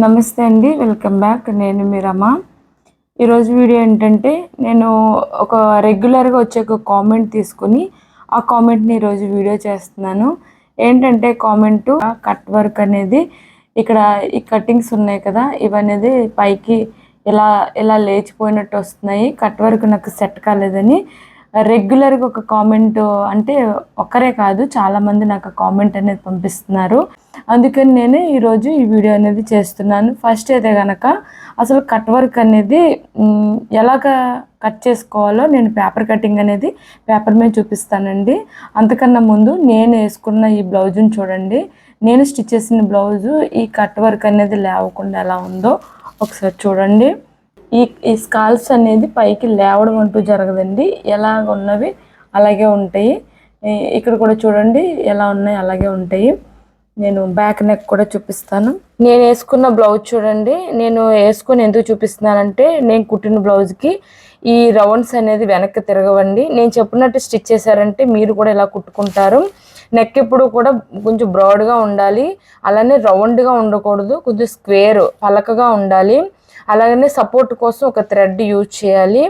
నమస్తే అండి, welcome back. నేను మీ రమ. ఈరోజు వీడియో ఏంటంటే, నేను ఒక రెగ్యులర్గా వచ్చే ఒక కామెంట్ తీసుకుని ఆ కామెంట్ని ఈరోజు వీడియో చేస్తున్నాను. ఏంటంటే కామెంటు, కట్ వర్క్ అనేది ఇక్కడ ఈ కటింగ్స్ ఉన్నాయి కదా, ఇవనేది పైకి ఇలా ఇలా లేచిపోయినట్టు వస్తున్నాయి. కట్ వర్క్ నాకు సెట్ కాలేదని రెగ్యులర్గా ఒక కామెంట్, అంటే ఒక్కరే కాదు చాలామంది నాకు కామెంట్ అనేది పంపిస్తున్నారు. అందుకని నేను ఈరోజు ఈ వీడియో అనేది చేస్తున్నాను. ఫస్ట్ అయితే కనుక అసలు కట్ వర్క్ అనేది ఎలాగ కట్ చేసుకోవాలో నేను పేపర్ కటింగ్ అనేది పేపర్ మీద చూపిస్తానండి. అంతకన్నా ముందు నేను వేసుకున్న ఈ బ్లౌజ్ని చూడండి. నేను స్టిచ్ చేసిన బ్లౌజు ఈ కట్ వర్క్ అనేది లేవకుండా ఎలా ఉందో ఒకసారి చూడండి. ఈ స్కాల్స్ అనేది పైకి లేవడం అంటూ జరగదండి. ఎలాగ ఉన్నవి అలాగే ఉంటాయి. ఇక్కడ కూడా చూడండి ఎలా ఉన్నాయి అలాగే ఉంటాయి. నేను బ్యాక్ నెక్ కూడా చూపిస్తాను. నేను వేసుకున్న బ్లౌజ్ చూడండి. నేను వేసుకొని ఎందుకు చూపిస్తున్నానంటే, నేను కుట్టిన బ్లౌజ్కి ఈ రౌండ్స్ అనేది వెనక్కి తిరగవండి. నేను చెప్పినట్టు స్టిచ్ చేశారంటే మీరు కూడా ఇలా కుట్టుకుంటారు. నెక్ ఎప్పుడు కూడా కొంచెం బ్రాడ్గా ఉండాలి, అలానే రౌండ్గా ఉండకూడదు, కొంచెం స్క్వేర్ పలకగా ఉండాలి. అలాగనే సపోర్ట్ కోసం ఒక థ్రెడ్ యూజ్ చేయాలి.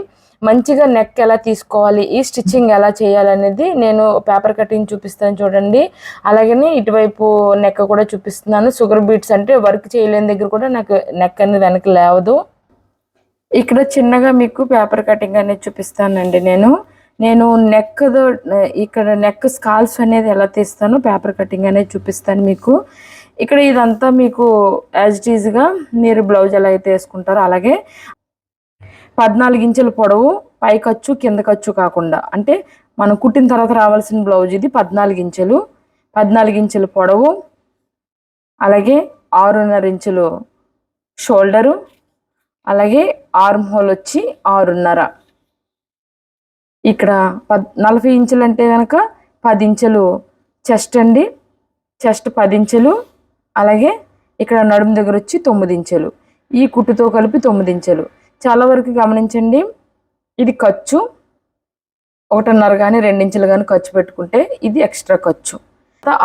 మంచిగా నెక్ ఎలా తీసుకోవాలి, ఈ స్టిచ్చింగ్ ఎలా చేయాలనేది నేను పేపర్ కటింగ్ చూపిస్తాను చూడండి. అలాగనే ఇటువైపు నెక్ కూడా చూపిస్తున్నాను. షుగర్ బీట్స్ అంటే వర్క్ చేయలేని దగ్గర కూడా నాకు నెక్ అనేది వెనక్కి లేవదు. ఇక్కడ చిన్నగా మీకు పేపర్ కటింగ్ అనేది చూపిస్తానండి. నేను నెక్ ఇక్కడ నెక్ స్కాల్స్ అనేది ఎలా తీస్తానో పేపర్ కటింగ్ అనేది చూపిస్తాను మీకు. ఇక్కడ ఇదంతా మీకు యాజ్ ఇట్ ఈజ్గా మీరు బ్లౌజ్ ఎలా అయితే వేసుకుంటారో అలాగే 14 ఇంచుల పొడవు పై ఖర్చు కింద ఖర్చు కాకుండా, అంటే మనం కుట్టిన తర్వాత రావాల్సిన బ్లౌజ్ ఇది 14 ఇంచులు. 14 ఇంచుల పొడవు, అలాగే 6.5 ఇంచులు షోల్డరు, అలాగే ఆర్మ్ హోల్ వచ్చి 6.5. ఇక్కడ 40 ఇంచులు అంటే కనుక 10 ఇంచులు చెస్ట్ అండి. చెస్ట్ 10 ఇంచులు. అలాగే ఇక్కడ నడుము దగ్గర వచ్చి 9 ఇంచులు. ఈ కుట్టుతో కలిపి 9 ఇంచులు. చాలా వరకు గమనించండి, ఇది ఖర్చు 1.5 కానీ 2 ఇంచులు కానీ ఖర్చు పెట్టుకుంటే ఇది ఎక్స్ట్రా ఖర్చు.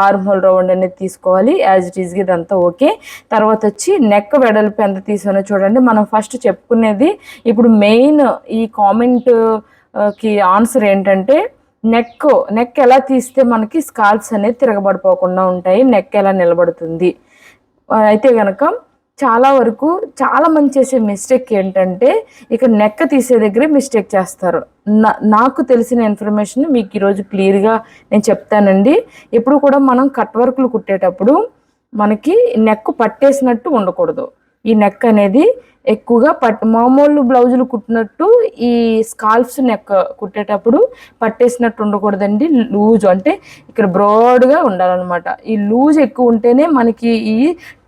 ఆర్మ్ హోల్ రౌండ్ అనేది తీసుకోవాలి. యాజ్ ఇట్ ఈజ్గా ఇదంతా ఓకే. తర్వాత వచ్చి నెక్ వెడల్పు ఎంత తీసానో చూడండి. మనం ఫస్ట్ చెప్పుకునేది ఇప్పుడు మెయిన్ ఈ కామెంట్కి ఆన్సర్ ఏంటంటే, నెక్ ఎలా తీస్తే మనకి స్కాల్ప్స్ అనేది తిరగబడిపోకుండా ఉంటాయి, నెక్ ఎలా నిలబడుతుంది. అయితే కనుక చాలా వరకు చాలామంది చేసే మిస్టేక్ ఏంటంటే, ఇక నెక్ తీసే దగ్గరే మిస్టేక్ చేస్తారు. నాకు తెలిసిన ఇన్ఫర్మేషన్ మీకు ఈరోజు క్లియర్గా నేను చెప్తానండి. ఎప్పుడు కూడా మనం కట్ వర్క్లు కుట్టేటప్పుడు మనకి నెక్ పట్టేసినట్టు ఉండకూడదు. ఈ నెక్ అనేది ఎక్కువగా మామూలు బ్లౌజులు కుట్టినట్టు ఈ స్కాల్ప్స్ నెక్ కుట్టేటప్పుడు పట్టేసినట్టు ఉండకూడదండి. లూజ్ అంటే ఇక్కడ బ్రాడ్గా ఉండాలన్నమాట. ఈ లూజ్ ఎక్కువ ఉంటేనే మనకి ఈ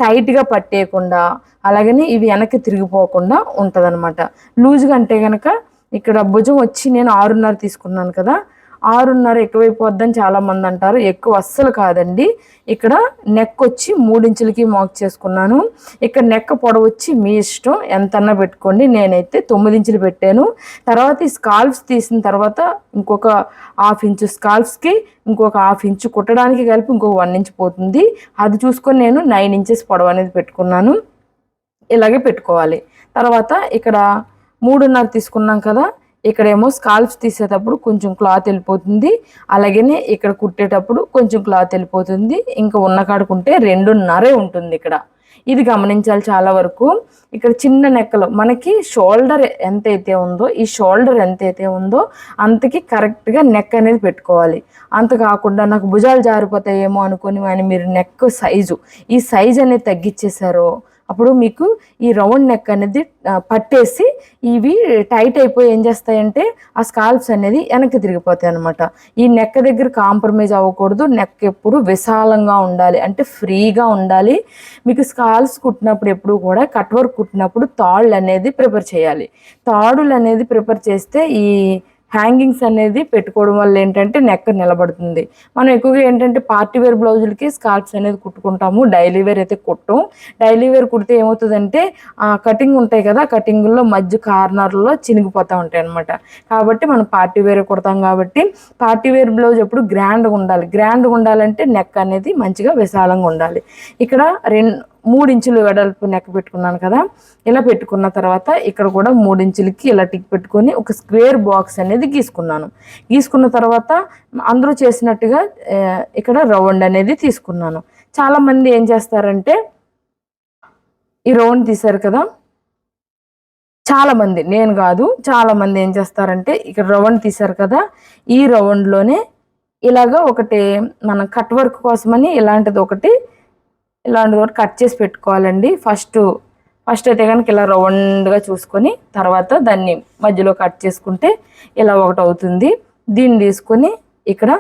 టైట్గా పట్టేయకుండా, అలాగని ఇవి వెనక్కి తిరిగిపోకుండా ఉంటుంది అనమాట. లూజ్గా అంటే కనుక ఇక్కడ భుజం వచ్చి నేను 6.5 తీసుకున్నాను కదా, 6.5 ఎక్కువైపోద్దని చాలామంది అంటారు. ఎక్కువ అస్సలు కాదండి. ఇక్కడ నెక్ వచ్చి 3 ఇంచులకి మార్క్ చేసుకున్నాను. ఇక్కడ నెక్ పొడవు వచ్చి మీ ఇష్టం, ఎంతన్నా పెట్టుకోండి. నేనైతే 9 ఇంచులు పెట్టాను. తర్వాత ఈ స్కాల్ప్స్ తీసిన తర్వాత ఇంకొక 1/2 ఇంచు స్కాల్ప్స్కి, ఇంకొక 1/2 ఇంచు కుట్టడానికి కలిపి ఇంకొక 1 ఇంచ్ పోతుంది. అది చూసుకొని నేను 9 ఇంచెస్ పొడవు అనేది పెట్టుకున్నాను. ఇలాగే పెట్టుకోవాలి. తర్వాత ఇక్కడ 3.5 తీసుకున్నాం కదా, ఇక్కడేమో స్కాల్ప్స్ తీసేటప్పుడు కొంచెం క్లాత్ వెళ్ళిపోతుంది, అలాగే ఇక్కడ కుట్టేటప్పుడు కొంచెం క్లాత్ వెళ్ళిపోతుంది. ఇంకా ఉన్న కాడుకుంటే 2.5 ఉంటుంది ఇక్కడ. ఇది గమనించాలి చాలా వరకు. ఇక్కడ చిన్న నెక్కలో మనకి షోల్డర్ ఎంతైతే ఉందో, ఈ షోల్డర్ ఎంతైతే ఉందో అంతకి కరెక్ట్గా నెక్ అనేది పెట్టుకోవాలి. అంత కాకుండా నాకు భుజాలు జారిపోతాయేమో అనుకుని మీరు నెక్ సైజు, ఈ సైజ్ అనేది తగ్గించేశారో అప్పుడు మీకు ఈ రౌండ్ నెక్ అనేది పట్టేసి ఇవి టైట్ అయిపోయి ఏం చేస్తాయంటే ఆ స్కాల్ప్స్ అనేది వెనక్కి తిరిగిపోతాయి అనమాట. ఈ నెక్ దగ్గర కాంప్రమైజ్ అవ్వకూడదు. నెక్ ఎప్పుడు విశాలంగా ఉండాలి, అంటే ఫ్రీగా ఉండాలి. మీకు స్కాల్ప్స్ కుట్టినప్పుడు ఎప్పుడు కూడా కట్ వర్క్ కుట్టినప్పుడు తాళ్ళు అనేది ప్రిపేర్ చేయాలి. తాడులు అనేది ప్రిపేర్ చేస్తే ఈ హ్యాంగింగ్స్ అనేది పెట్టుకోవడం వల్ల ఏంటంటే నెక్ నిలబడుతుంది. మనం ఎక్కువగా ఏంటంటే పార్టీ వేర్ బ్లౌజులకి స్కాల్ప్స్ అనేది కుట్టుకుంటాము, డైలీ వేర్ అయితే కుట్టం. డైలీ వేర్ కుడితే ఏమవుతుందంటే కటింగ్ ఉంటాయి కదా, కటింగ్లో మధ్య కార్నర్లో చినిగిపోతూ ఉంటాయి అనమాట. కాబట్టి మనం పార్టీ వేర్ కుడతాం కాబట్టి పార్టీ వేర్ బ్లౌజ్ ఎప్పుడు గ్రాండ్గా ఉండాలి. గ్రాండ్గా ఉండాలంటే నెక్ అనేది మంచిగా విశాలంగా ఉండాలి. ఇక్కడ 3 ఇంచులు వెడల్పు నెక్ పెట్టుకున్నాను కదా. ఇలా పెట్టుకున్న తర్వాత ఇక్కడ కూడా 3 ఇంచులకి ఇలా టిక్ పెట్టుకొని ఒక స్క్వేర్ బాక్స్ అనేది గీసుకున్నాను. గీసుకున్న తర్వాత అందరూ చేసినట్టుగా ఇక్కడ రౌండ్ అనేది తీసుకున్నాను. చాలామంది ఏం చేస్తారంటే ఈ రౌండ్ తీశారు కదా, చాలామంది, నేను కాదు, చాలామంది ఏం చేస్తారంటే ఇక్కడ రౌండ్ తీశారు కదా, ఈ రౌండ్లోనే ఇలాగా ఒకటి మన కట్ వర్క్ కోసమని ఇలాంటిది ఒకటి కట్ చేసి పెట్టుకోవాలండి. ఫస్ట్ అయితే కనుక ఇలా రౌండ్గా చూసుకొని తర్వాత దాన్ని మధ్యలో కట్ చేసుకుంటే ఇలా ఒకటి అవుతుంది. దీన్ని తీసుకొని ఇక్కడ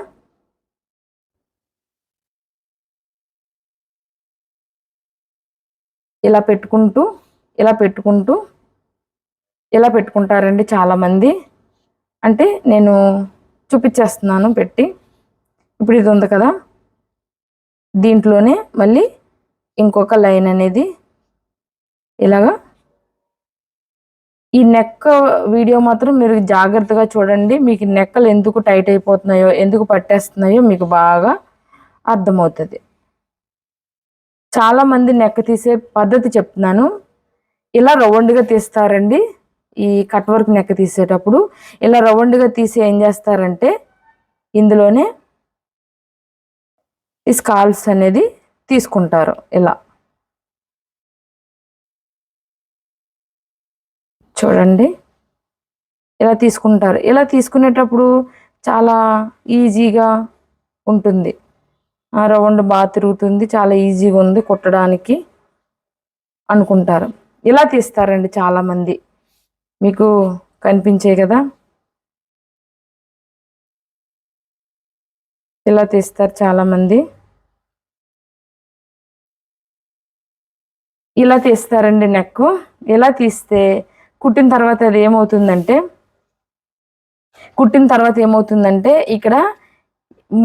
ఇలా పెట్టుకుంటారండి చాలామంది. అంటే నేను చూపించేస్తున్నాను పెట్టి. ఇప్పుడు ఇది ఉంది కదా, దీంట్లోనే మళ్ళీ ఇంకొక లైన్ అనేది ఇలాగా. ఈ నెక్ వీడియో మాత్రం మీరు జాగ్రత్తగా చూడండి. మీకు నెక్కలు ఎందుకు టైట్ అయిపోతున్నాయో, ఎందుకు పట్టేస్తున్నాయో మీకు బాగా అర్థమవుతుంది. చాలామంది నెక్ తీసే పద్ధతి చెప్తున్నాను. ఇలా రౌండ్గా తీస్తారండి. ఈ కట్ వర్క్ నెక్ తీసేటప్పుడు ఇలా రౌండ్గా తీసి ఏం చేస్తారంటే ఇందులోనే ఈ స్కాల్స్ అనేది తీసుకుంటారు. ఇలా చూడండి, ఇలా తీసుకుంటారు. ఇలా తీసుకునేటప్పుడు చాలా ఈజీగా ఉంటుంది. ఆ రౌండ్ బాగా తిరుగుతుంది, చాలా ఈజీగా ఉంది కుట్టడానికి అనుకుంటారు. ఇలా తీస్తారండి చాలామంది. మీకు కనిపించే కదా, ఇలా తీస్తారు చాలామంది. ఇలా తీస్తారండి నెక్. ఇలా తీస్తే కుట్టిన తర్వాత అది ఏమవుతుందంటే ఇక్కడ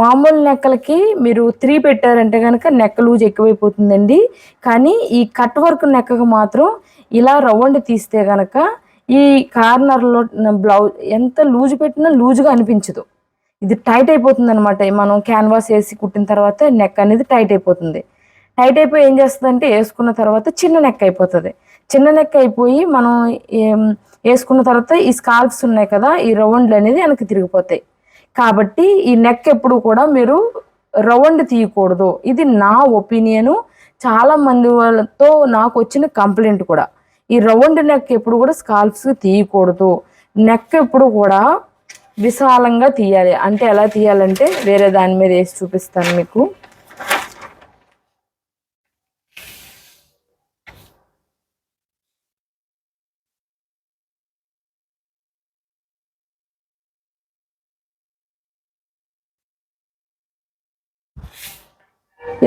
మామూలు నెక్కలకి మీరు 3 పెట్టారంటే కనుక నెక్ లూజ్ ఎక్కువైపోతుందండి. కానీ ఈ కట్ వర్క్ నెక్కకు మాత్రం ఇలా రౌండ్ తీస్తే కనుక ఈ కార్నర్లో బ్లౌజ్ ఎంత లూజ్ పెట్టినా లూజ్గా అనిపించదు. ఇది టైట్ అయిపోతుంది అనమాట. మనం క్యాన్వాస్ వేసి కుట్టిన తర్వాత నెక్ అనేది టైట్ అయిపోతుంది. టైట్ అయిపోయి ఏం చేస్తుందంటే వేసుకున్న తర్వాత చిన్న నెక్ అయిపోతుంది. చిన్న నెక్ అయిపోయి మనం వేసుకున్న తర్వాత ఈ స్కాల్ప్స్ ఉన్నాయి కదా, ఈ రౌండ్లు అనేది వెనక్కి తిరిగిపోతాయి. కాబట్టి ఈ నెక్ ఎప్పుడు కూడా మీరు రౌండ్ తీయకూడదు. ఇది నా ఒపీనియను. చాలా మంది వాళ్ళతో నాకు వచ్చిన కంప్లైంట్ కూడా. ఈ రౌండ్ నెక్ ఎప్పుడు కూడా స్కాల్ప్స్ తీయకూడదు. నెక్ ఎప్పుడు కూడా విశాలంగా తీయాలి. అంటే ఎలా తీయాలంటే వేరే దాని మీద వేసి చూపిస్తాను మీకు.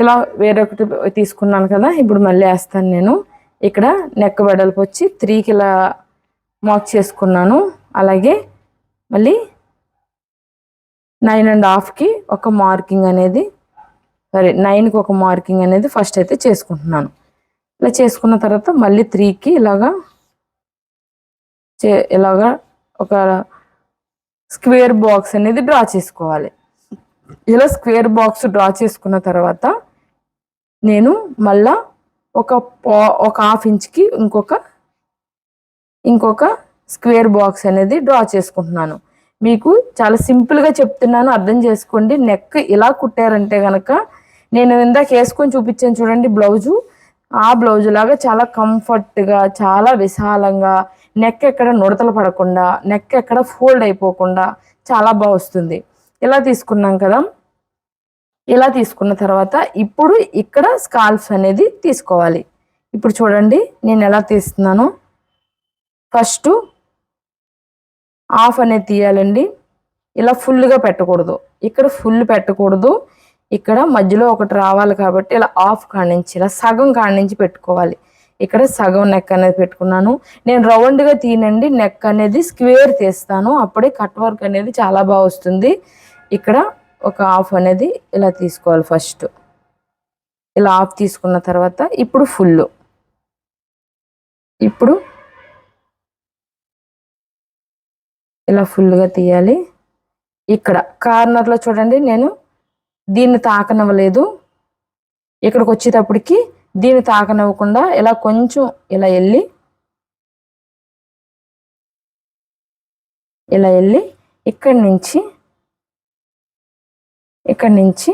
ఇలా వేరొకటి తీసుకున్నాను కదా, ఇప్పుడు మళ్ళీ వేస్తాను నేను. ఇక్కడ నెక్ వెడల్పు వచ్చి 3కి ఇలా మార్క్ చేసుకున్నాను. అలాగే మళ్ళీ 9.5కి ఒక మార్కింగ్ అనేది 9కి ఒక మార్కింగ్ అనేది ఫస్ట్ అయితే చేసుకుంటున్నాను. ఇలా చేసుకున్న తర్వాత మళ్ళీ 3కి ఇలాగా ఒక స్క్వేర్ బాక్స్ అనేది డ్రా చేసుకోవాలి. ఇలా స్క్వేర్ బాక్స్ డ్రా చేసుకున్న తర్వాత నేను మళ్ళా ఒక 1/2 ఇంచ్కి ఇంకొక స్క్వేర్ బాక్స్ అనేది డ్రా చేసుకుంటున్నాను. మీకు చాలా సింపుల్గా చెప్తున్నాను, అర్థం చేసుకోండి. నెక్ ఇలా కుట్టారంటే కనుక నేను ఇందాక వేసుకొని చూపించాను చూడండి బ్లౌజు, ఆ బ్లౌజు లాగా చాలా కంఫర్ట్గా, చాలా విశాలంగా, నెక్ ఎక్కడ నుడతలు పడకుండా, నెక్ ఎక్కడ ఫోల్డ్ అయిపోకుండా చాలా బాగా వస్తుంది. ఇలా తీసుకున్నాం కదా. ఇలా తీసుకున్న తర్వాత ఇప్పుడు ఇక్కడ స్కాల్ప్స్ అనేది తీసుకోవాలి. ఇప్పుడు చూడండి నేను ఎలా తీస్తున్నాను. ఫస్ట్ హాఫ్ అనేది తీయాలండి. ఇలా ఫుల్గా పెట్టకూడదు, ఇక్కడ ఫుల్ పెట్టకూడదు. ఇక్కడ మధ్యలో ఒకటి రావాలి కాబట్టి ఇలా హాఫ్ కానించి, ఇలా సగం కానించి పెట్టుకోవాలి. ఇక్కడ సగం నెక్ అనేది పెట్టుకున్నాను. నేను రౌండ్గా తీయనండి, నెక్ అనేది స్క్వేర్ తీస్తాను. అప్పుడే కట్ వర్క్ అనేది చాలా బాగా వస్తుంది. ఇక్కడ ఒక హాఫ్ అనేది ఇలా తీసుకోవాలి. ఫస్ట్ ఇలా హాఫ్ తీసుకున్న తర్వాత ఇప్పుడు ఫుల్, ఇప్పుడు ఇలా ఫుల్గా తీయాలి. ఇక్కడ కార్నర్లో చూడండి నేను దీన్ని తాకనివ్వలేదు. ఇక్కడికి వచ్చేటప్పటికి దీన్ని తాకనివ్వకుండా ఇలా కొంచెం ఇలా వెళ్ళి ఇక్కడి నుంచి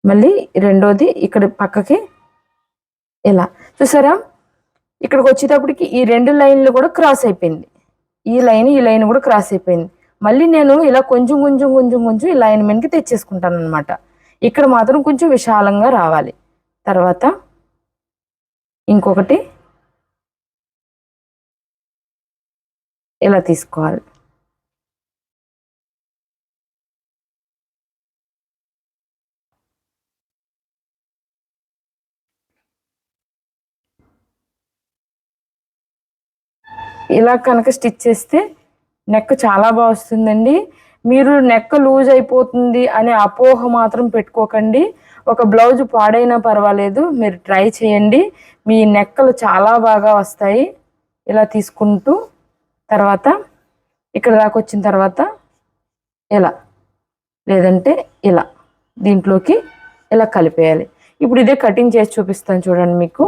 మళ్ళీ రెండోది ఇక్కడ పక్కకి ఇలా చూసారా. ఇక్కడికి వచ్చేటప్పటికి ఈ 2 లైన్లు కూడా క్రాస్ అయిపోయింది. ఈ లైన్ కూడా క్రాస్ అయిపోయింది. మళ్ళీ నేను ఇలా కొంచెం ఈ లైన్ మీదకి తెచ్చేసుకుంటాను అనమాట. ఇక్కడ మాత్రం కొంచెం విశాలంగా రావాలి. తర్వాత ఇంకొకటి ఇలా తీసుకోవాలి. ఇలా కనుక స్టిచ్ చేస్తే నెక్ చాలా బాగా వస్తుందండి. మీరు నెక్ లూజ్ అయిపోతుంది అనే అపోహ మాత్రం పెట్టుకోకండి. ఒక బ్లౌజ్ పాడైనా పర్వాలేదు, మీరు ట్రై చేయండి. మీ నెక్కలు చాలా బాగా వస్తాయి. ఇలా తీసుకుంటూ తర్వాత ఇక్కడ దాకా వచ్చిన తర్వాత ఇలా లేదంటే ఇలా దీంట్లోకి ఇలా కలిపేయాలి. ఇప్పుడు ఇదే కటింగ్ చేసి చూపిస్తాను చూడండి. మీకు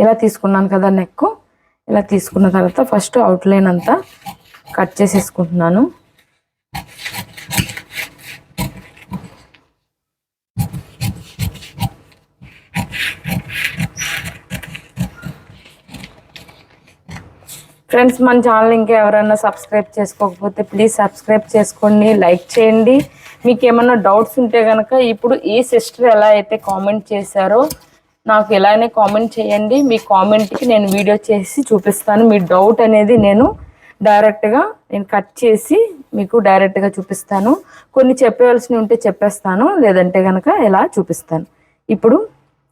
ఇలా తీసుకున్నాను కదా నెక్. ఇలా తీసుకున్న తర్వాత ఫస్ట్ అవుట్లైన్ అంతా కట్ చేసేసుకుంటున్నాను. ఫ్రెండ్స్, మన ఛానల్ ఇంకా ఎవరైనా సబ్స్క్రైబ్ చేసుకోకపోతే ప్లీజ్ సబ్స్క్రైబ్ చేసుకోండి, లైక్ చేయండి. మీకు ఏమన్నా డౌట్స్ ఉంటే కనుక ఇప్పుడు ఈ సిస్టర్ ఎలా అయితే కామెంట్ చేశారో నాకు ఇలానే కామెంట్ చేయండి. మీ కామెంట్కి నేను వీడియో చేసి చూపిస్తాను. మీ డౌట్ అనేది నేను కట్ చేసి మీకు డైరెక్ట్గా చూపిస్తాను. కొన్ని చెప్పవలసినవి ఉంటే చెప్పేస్తాను, లేదంటే కనుక ఇలా చూపిస్తాను. ఇప్పుడు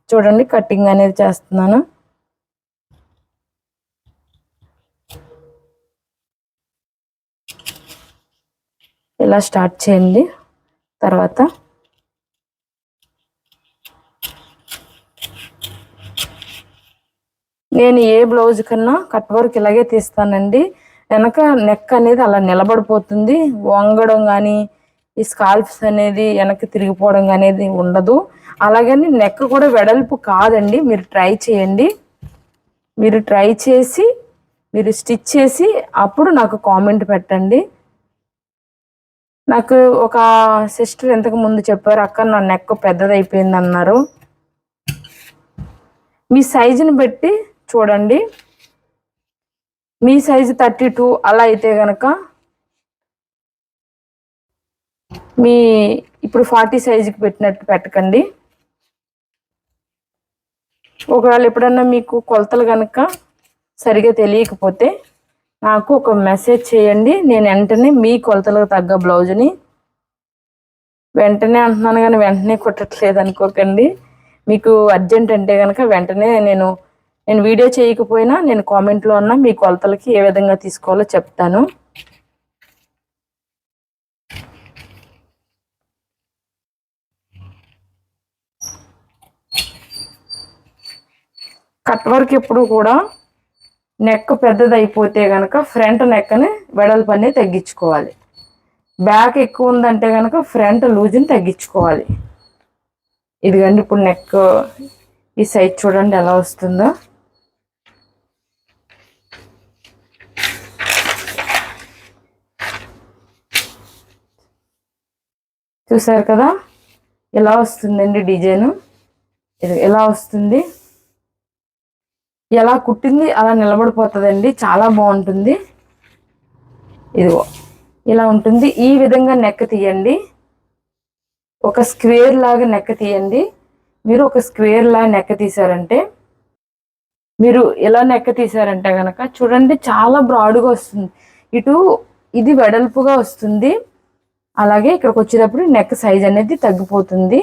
చూడండి, కటింగ్ అనేది చేస్తున్నాను. ఇలా స్టార్ట్ చేయండి. తర్వాత నేను ఏ బ్లౌజ్ కన్నా కట్ వర్క్ ఇలాగే తీస్తానండి. వెనక నెక్ అనేది అలా నిలబడిపోతుంది. వంగడం కానీ ఈ స్కాల్ప్స్ అనేది వెనక్కి తిరిగిపోవడం అనేది ఉండదు. అలాగని నెక్ కూడా వెడల్పు కాదండి. మీరు ట్రై చేయండి. మీరు ట్రై చేసి మీరు స్టిచ్ చేసి అప్పుడు నాకు కామెంట్ పెట్టండి. నాకు ఒక సిస్టర్ ఇంతకు ముందు చెప్పారు, అక్క నా నెక్ పెద్దదైపోయింది అన్నారు. మీ సైజుని బట్టి చూడండి. మీ సైజు 32 అలా అయితే కనుక మీ ఇప్పుడు 40 సైజుకి పెట్టినట్టు పెట్టకండి. ఒకవేళ ఎప్పుడన్నా మీకు కొలతలు కనుక సరిగా తెలియకపోతే నాకు ఒక మెసేజ్ చేయండి. నేను వెంటనే మీ కొలతలకు తగ్గ బ్లౌజ్ని వెంటనే అంటున్నాను, కానీ వెంటనే కుట్టట్లేదు అనుకోకండి. మీకు అర్జెంట్ అంటే కనుక వెంటనే నేను వీడియో చేయకపోయినా నేను కామెంట్లో ఉన్న మీ కొలతలకి ఏ విధంగా తీసుకోవాలో చెప్తాను. కట్ వర్క్ ఎప్పుడు కూడా నెక్ పెద్దదైపోతే కనుక ఫ్రంట్ నెక్ని వెడల్పు అనేది తగ్గించుకోవాలి. బ్యాక్ ఎక్కువ ఉందంటే కనుక ఫ్రంట్ లూజ్ని తగ్గించుకోవాలి. ఇదిగండి ఇప్పుడు నెక్ ఈ సైజ్ చూడండి ఎలా వస్తుందో. చూసారు కదా ఎలా వస్తుందండి డిజైను. ఇది ఎలా వస్తుంది, ఎలా కుట్టింది అలా నిలబడిపోతుందండి. చాలా బాగుంటుంది. ఇదిగో ఇలా ఉంటుంది. ఈ విధంగా నెక్ తీయండి. ఒక స్క్వేర్ లాగా నెక్ తీయండి. మీరు ఒక స్క్వేర్ లాగా నెక్ తీసారంటే మీరు ఇలా నెక్ తీసారంటే కనుక చూడండి చాలా బ్రాడ్గా వస్తుంది. ఇది వెడల్పుగా వస్తుంది. అలాగే ఇక్కడికి వచ్చేటప్పుడు నెక్ సైజ్ అనేది తగ్గిపోతుంది.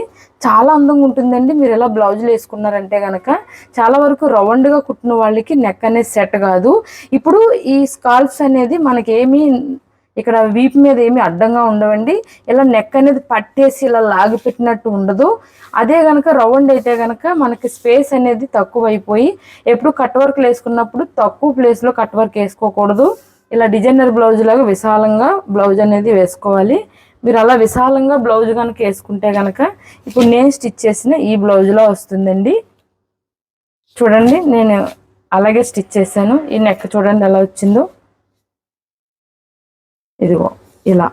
చాలా అందంగా ఉంటుందండి. మీరు ఇలా బ్లౌజులు వేసుకున్నారంటే కనుక చాలా వరకు రౌండ్గా కుట్టిన వాళ్ళకి నెక్ అనేది సెట్ కాదు. ఇప్పుడు ఈ స్కాల్ప్స్ అనేది మనకేమీ ఇక్కడ వీపు మీద ఏమి అడ్డంగా ఉండవండి. ఇలా నెక్ అనేది పట్టేసి ఇలా లాగి పెట్టినట్టు ఉండదు. అదే కనుక రౌండ్ అయితే కనుక మనకి స్పేస్ అనేది తక్కువైపోయి ఎప్పుడు కట్ వర్క్ వేసుకున్నప్పుడు తక్కువ ప్లేస్లో కట్ వర్క్ వేసుకోకూడదు. ఇలా డిజైనర్ బ్లౌజ్ లాగా విశాలంగా బ్లౌజ్ అనేది వేసుకోవాలి. మీరు అలా విశాలంగా బ్లౌజ్ కనుక వేసుకుంటే కనుక ఇప్పుడు నేను స్టిచ్ చేసిన ఈ బ్లౌజ్లో వస్తుందండి. చూడండి నేను అలాగే స్టిచ్ చేశాను. ఈ నెక్ చూడండి ఎలా వచ్చిందో. ఇదిగో ఇలా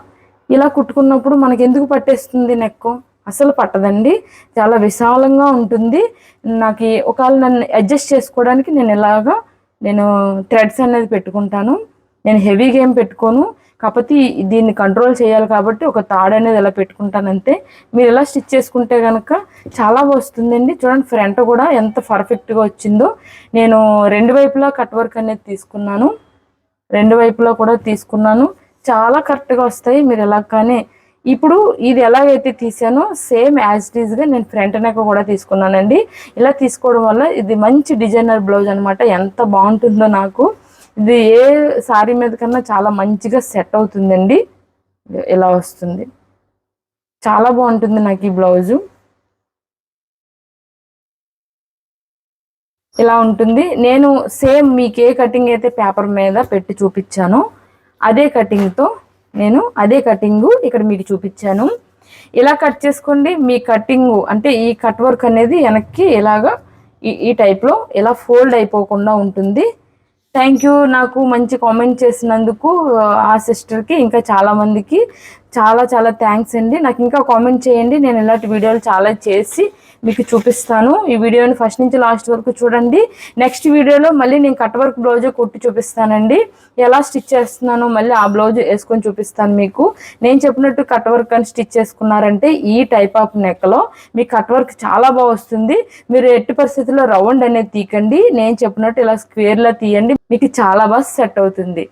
ఇలా కుట్టుకున్నప్పుడు మనకి ఎందుకు పట్టేస్తుంది నెక్? అసలు పట్టదండి. చాలా విశాలంగా ఉంటుంది. నాకు ఒకవేళ నన్ను అడ్జస్ట్ చేసుకోవడానికి నేను థ్రెడ్స్ అనేది పెట్టుకుంటాను. నేను హెవీగా ఏం పెట్టుకోను. కాకపోతే దీన్ని కంట్రోల్ చేయాలి కాబట్టి ఒక తాడు అనేది ఇలా పెట్టుకుంటాను అంతే. మీరు ఇలా స్టిచ్ చేసుకుంటే కనుక చాలా వస్తుందండి. చూడండి ఫ్రంట్ కూడా ఎంత పర్ఫెక్ట్గా వచ్చిందో. నేను రెండు వైపులా కట్ వర్క్ అనేది తీసుకున్నాను. రెండు వైపులా కూడా తీసుకున్నాను. చాలా కరెక్ట్గా వస్తాయి. మీరు ఎలా కానీ ఇప్పుడు ఇది ఎలాగైతే తీసానో సేమ్ యాజ్ ఇట్ ఈజ్గా నేను ఫ్రంట్ నెక్ కూడా తీసుకున్నానండి. ఇలా తీసుకోవడం వల్ల ఇది మంచి డిజైనర్ బ్లౌజ్ అనమాట. ఎంత బాగుంటుందో నాకు ఇది ఏ సారీ మీద కన్నా చాలా మంచిగా సెట్ అవుతుందండి. ఇలా వస్తుంది, చాలా బాగుంటుంది నాకు ఈ బ్లౌజు. ఇలా ఉంటుంది. నేను సేమ్ మీకు ఏ కటింగ్ అయితే పేపర్ మీద పెట్టి చూపించానో అదే కటింగ్తో నేను అదే కటింగు ఇక్కడ మీకు చూపించాను. ఇలా కట్ చేసుకోండి. మీ కటింగు అంటే ఈ కట్ వర్క్ అనేది వెనక్కి ఇలాగా ఈ టైప్లో ఇలా ఫోల్డ్ అయిపోకుండా ఉంటుంది. Thank you. నాకు మంచి కామెంట్ చేసినందుకు ఆ సిస్టర్కి ఇంకా చాలామందికి చాలా చాలా థ్యాంక్స్ అండి. నాకు ఇంకా కామెంట్ చేయండి. నేను ఇలాంటి వీడియోలు చాలా చేసి మీకు చూపిస్తాను. ఈ వీడియోని ఫస్ట్ నుంచి లాస్ట్ వరకు చూడండి. నెక్స్ట్ వీడియోలో మళ్ళీ నేను కట్ వర్క్ బ్లౌజ్ కుట్టి చూపిస్తానండి. ఎలా స్టిచ్ చేస్తున్నానో మళ్ళీ ఆ బ్లౌజ్ వేసుకొని చూపిస్తాను మీకు. నేను చెప్పినట్టు కట్ వర్క్ అని స్టిచ్ చేసుకున్నారంటే ఈ టైప్ ఆఫ్ నెక్లో మీ కట్ వర్క్ చాలా బాగా వస్తుంది. మీరు ఎట్టి పరిస్థితుల్లో రౌండ్ అనేది తీకండి. నేను చెప్పినట్టు ఇలా స్క్వేర్లో తీయండి. మీకు చాలా బాగా సెట్ అవుతుంది.